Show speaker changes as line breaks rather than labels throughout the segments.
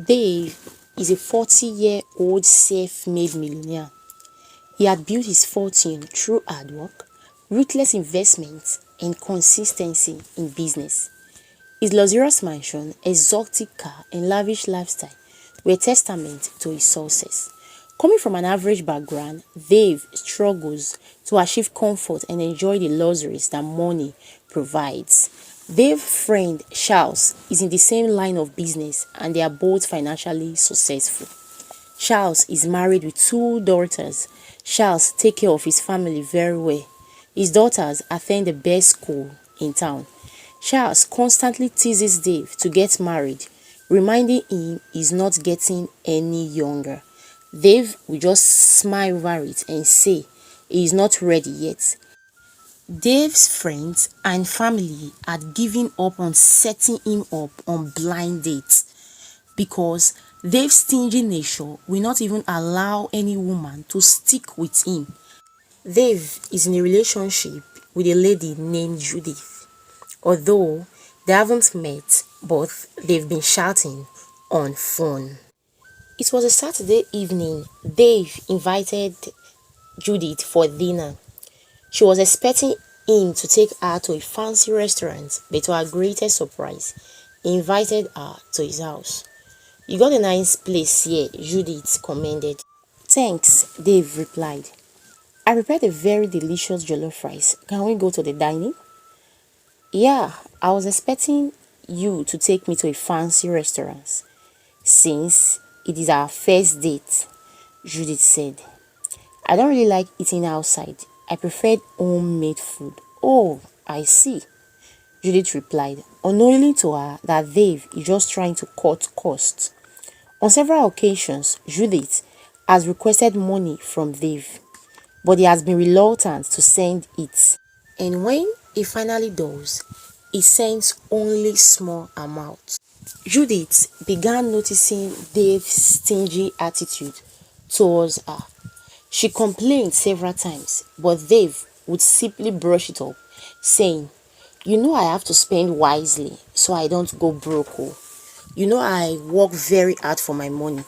Dave is a 40-year-old self-made millionaire. He had built his fortune through hard work, ruthless investments, and consistency in business. His luxurious mansion, exotic car, and lavish lifestyle were testament to his success. Coming from an average background, Dave struggles to achieve comfort and enjoy the luxuries that money provides. Dave's friend Charles is in the same line of business and they are both financially successful. Charles is married with 2 daughters. Charles takes care of his family very well. His daughters attend the best school in town. Charles constantly teases Dave to get married, reminding him he's not getting any younger. Dave will just smile over it and say he is not ready yet. Dave's friends and family had given up on setting him up on blind dates because Dave's stingy nature will not even allow any woman to stick with him. Dave is in a relationship with a lady named Judith. Although they haven't met, but they've been chatting on phone. It was a Saturday evening. Dave invited Judith for dinner. She was expecting him to take her to a fancy restaurant, but to her greatest surprise, he invited her to his house. "You got a nice place here," Judith commended. "Thanks," Dave replied. "I prepared a very delicious jollof rice. Can we go to the dining?" "Yeah, I was expecting you to take me to a fancy restaurant, since it is our first date," Judith said. "I don't really like eating outside. I preferred homemade food." "Oh, I see," Judith replied, unknowingly to her that Dave is just trying to cut costs. On several occasions, Judith has requested money from Dave, but he has been reluctant to send it. And when he finally does, he sends only small amounts. Judith began noticing Dave's stingy attitude towards her. She complained several times, but Dave would simply brush it off, saying, "You know I have to spend wisely so I don't go broke. Oh. You know I work very hard for my money."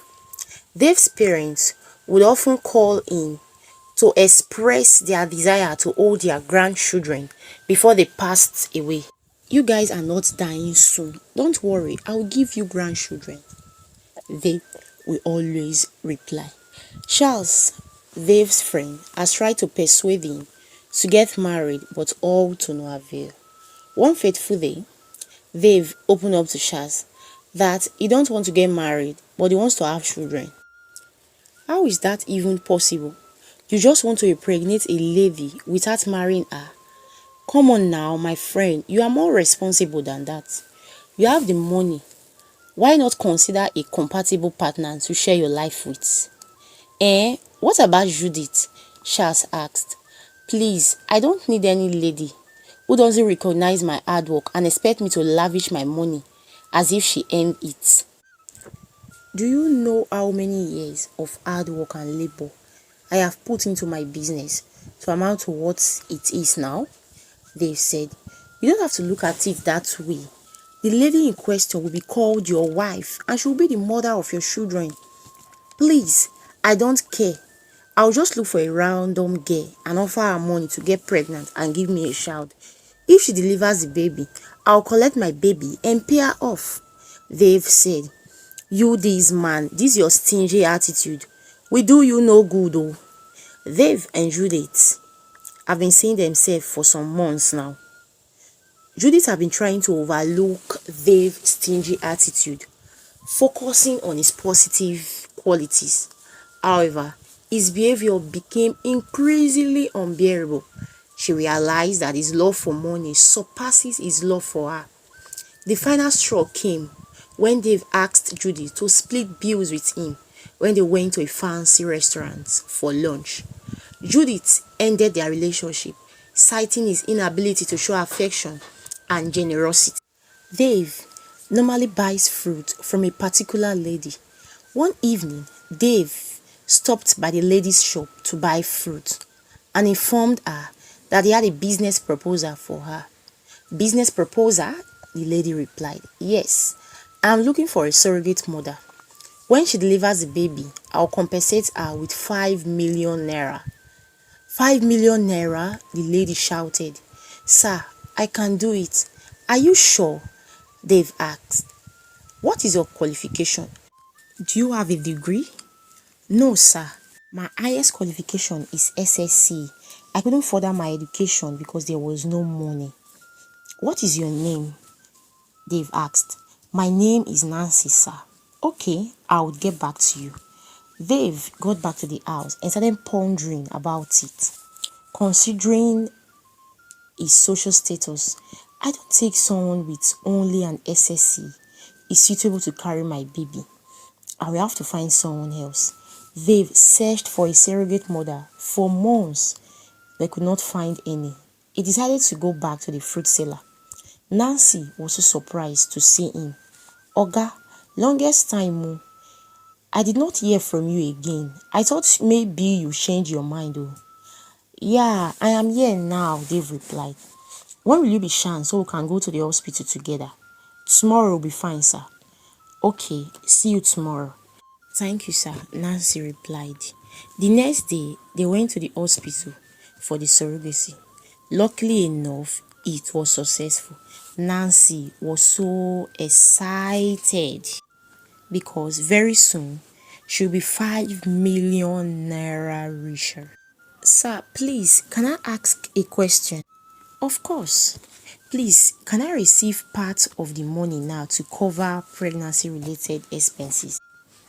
Dave's parents would often call in to express their desire to hold their grandchildren before they passed away. "You guys are not dying soon. Don't worry, I'll give you grandchildren," they will always reply. Charles, Dave's friend, has tried to persuade him to get married, but all to no avail. One fateful day, Dave opened up to Charles that he don't want to get married, but he wants to have children. "How is that even possible? You just want to impregnate a lady without marrying her? Come on now, my friend, you are more responsible than that. You have the money. Why not consider a compatible partner to share your life with?" What about Judith?" Charles asked. "Please, I don't need any lady who doesn't recognize my hard work and expect me to lavish my money as if she earned it. Do you know how many years of hard work and labor I have put into my business to amount to what it is now?" Dave said. "You don't have to look at it that way. The lady in question will be called your wife and she will be the mother of your children. Please, I don't care. I'll just look for a random girl and offer her money to get pregnant and give me a child. If she delivers the baby, I'll collect my baby and pay her off." Dave said, "You this man, this your stingy attitude will do you no good oh." Dave and Judith have been seeing themselves for some months now. Judith have been trying to overlook Dave's stingy attitude, focusing on his positive qualities. However, his behavior became increasingly unbearable. She realized that his love for money surpasses his love for her. The final straw came when Dave asked Judith to split bills with him when they went to a fancy restaurant for lunch. Judith ended their relationship, citing his inability to show affection and generosity. Dave normally buys fruit from a particular lady. One evening, Dave stopped by the lady's shop to buy fruit and informed her that he had a business proposal for her. "Business proposal?" the lady replied. "Yes, I'm looking for a surrogate mother. When she delivers the baby, I'll compensate her with 5 million naira. 5 million naira, the lady shouted. Sir, I can do it. Are you sure? Dave asked. What is your qualification? Do you have a degree? No, sir. My highest qualification is SSC. I couldn't further my education because there was no money. What is your name? Dave asked. My name is Nancy, sir. Okay, I will get back to you. Dave got back to the house and started pondering about it. Considering his social status, I don't think someone with only an SSC is suitable to carry my baby. I will have to find someone else. Dave searched for a surrogate mother for months but could not find any. He decided to go back to the fruit seller. Nancy was so surprised to see him. Oga, longest time oh. I did not hear from you again. I thought maybe you changed your mind oh. Yeah, I am here now, Dave replied. When will you be shan so we can go to the hospital together? Tomorrow will be fine, sir. Okay, see you tomorrow. Thank you, sir, Nancy replied. The next day, they went to the hospital for the surrogacy. Luckily enough, it was successful. Nancy was so excited because very soon she'll be 5 million naira richer. Sir, please, can I ask a question? Of course. Please, can I receive part of the money now to cover pregnancy-related expenses?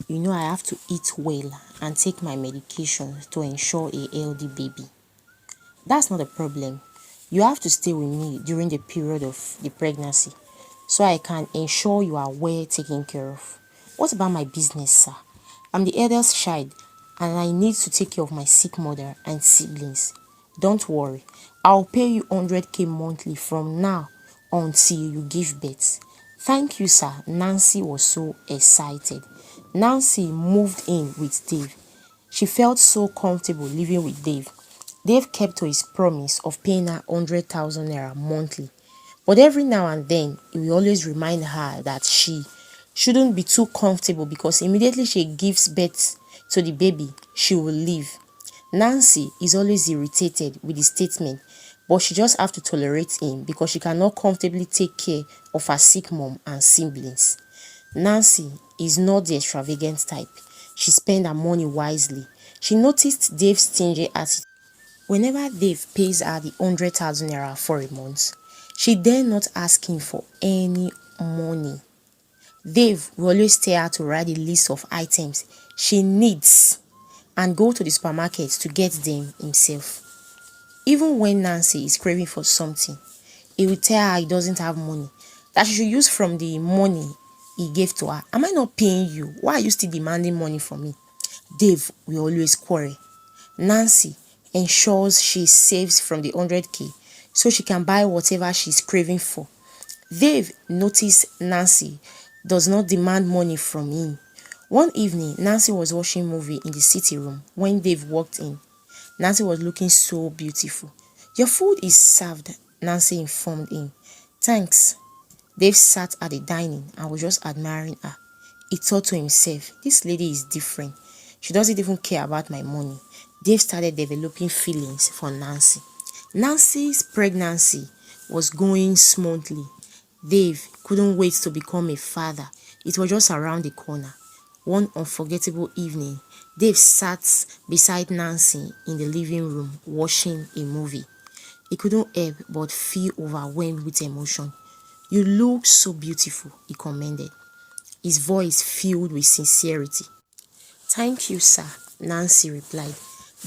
You know I have to eat well and take my medication to ensure a healthy baby. That's not a problem. You have to stay with me during the period of the pregnancy so I can ensure you are well taken care of. What about my business, sir? I'm the eldest child and I need to take care of my sick mother and siblings. Don't worry, I'll pay you 100k monthly from now until you give birth. Thank you, sir. Nancy was so excited. Nancy moved in with Dave. She felt so comfortable living with Dave. Dave kept to his promise of paying her 100,000 naira monthly. But every now and then, he will always remind her that she shouldn't be too comfortable because immediately she gives birth to the baby, she will leave. Nancy is always irritated with the statement, but she just have to tolerate him because she cannot comfortably take care of her sick mom and siblings. Nancy is not the extravagant type. She spends her money wisely. She noticed Dave's stingy attitude. Whenever Dave pays her the 100,000 naira for a month, she dare not ask him for any money. Dave will always tell her to write a list of items she needs and go to the supermarket to get them himself. Even when Nancy is craving for something, he will tell her he doesn't have money, that she should use from the money he gave to her. Am I not paying you? Why are you still demanding money from me? Dave will always quarrel. Nancy ensures she saves from the 100k so she can buy whatever she's craving for. Dave noticed Nancy does not demand money from him. One evening, Nancy was watching a movie in the sitting room when Dave walked in. Nancy was looking so beautiful. Your food is served, Nancy informed him. Thanks. Dave sat at the dining and was just admiring her. He thought to himself, this lady is different. She doesn't even care about my money. Dave started developing feelings for Nancy. Nancy's pregnancy was going smoothly. Dave couldn't wait to become a father. It was just around the corner. One unforgettable evening, Dave sat beside Nancy in the living room watching a movie. He couldn't help but feel overwhelmed with emotion. You look so beautiful, he commended, his voice filled with sincerity. Thank you, sir, Nancy replied.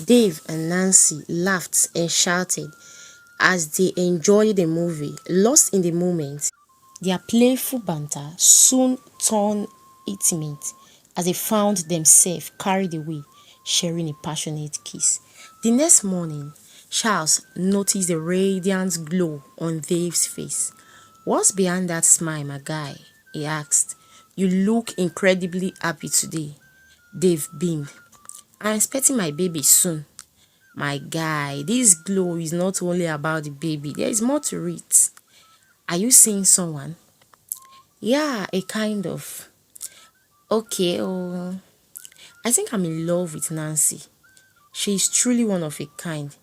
Dave and Nancy laughed and shouted as they enjoyed the movie, lost in the moment. Their playful banter soon turned intimate as they found themselves carried away, sharing a passionate kiss. The next morning, Charles noticed the radiant glow on Dave's face. What's behind that smile, my guy? He asked. You look incredibly happy today. Dave beamed. I'm expecting my baby soon. My guy, this glow is not only about the baby, there is more to it. Are you seeing someone? Yeah, a kind of. Okay, I think I'm in love with Nancy. She is truly one of a kind.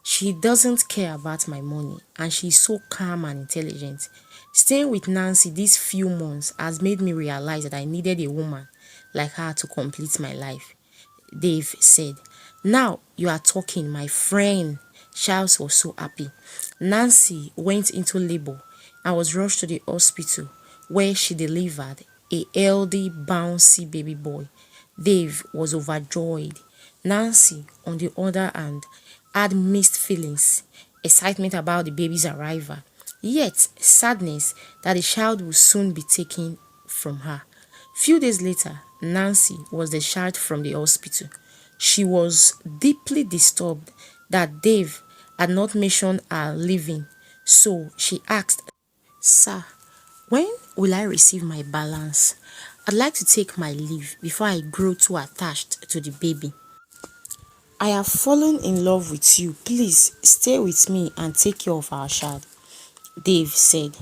She doesn't care about my money and she's so calm and intelligent. Staying with Nancy these few months has made me realize that I needed a woman like her to complete my life. Dave said, "Now you are talking, my friend." Charles was so happy. Nancy went into labor and was rushed to the hospital where she delivered a healthy, bouncy baby boy. Dave was overjoyed. Nancy, on the other hand, had mixed feelings, excitement about the baby's arrival, yet sadness that the child would soon be taken from her. Few days later, Nancy was discharged from the hospital. She was deeply disturbed that Dave had not mentioned her leaving, so she asked, "Sir, when will I receive my balance? I'd like to take my leave before I grow too attached to the baby." "I have fallen in love with you. Please stay with me and take care of our child," Dave said.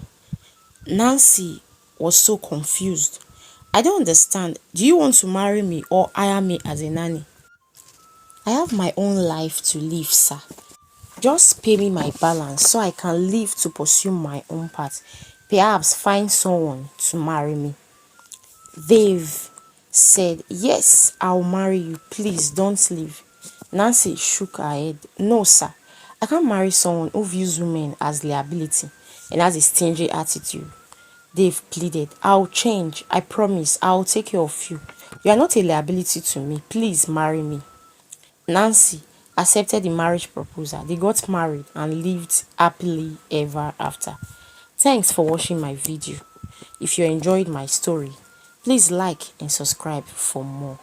Nancy was so confused. "I don't understand. Do you want to marry me or hire me as a nanny?" "I have my own life to live, sir. Just pay me my balance so I can live to pursue my own path. Perhaps find someone to marry me." Dave said, "Yes, I'll marry you. Please don't leave." Nancy shook her head. "No, sir. I can't marry someone who views women as liability and has a stingy attitude." Dave pleaded, "I'll change. I promise. I'll take care of you. You are not a liability to me. Please marry me." Nancy accepted the marriage proposal. They got married and lived happily ever after. Thanks for watching my video. If you enjoyed my story, please like and subscribe for more.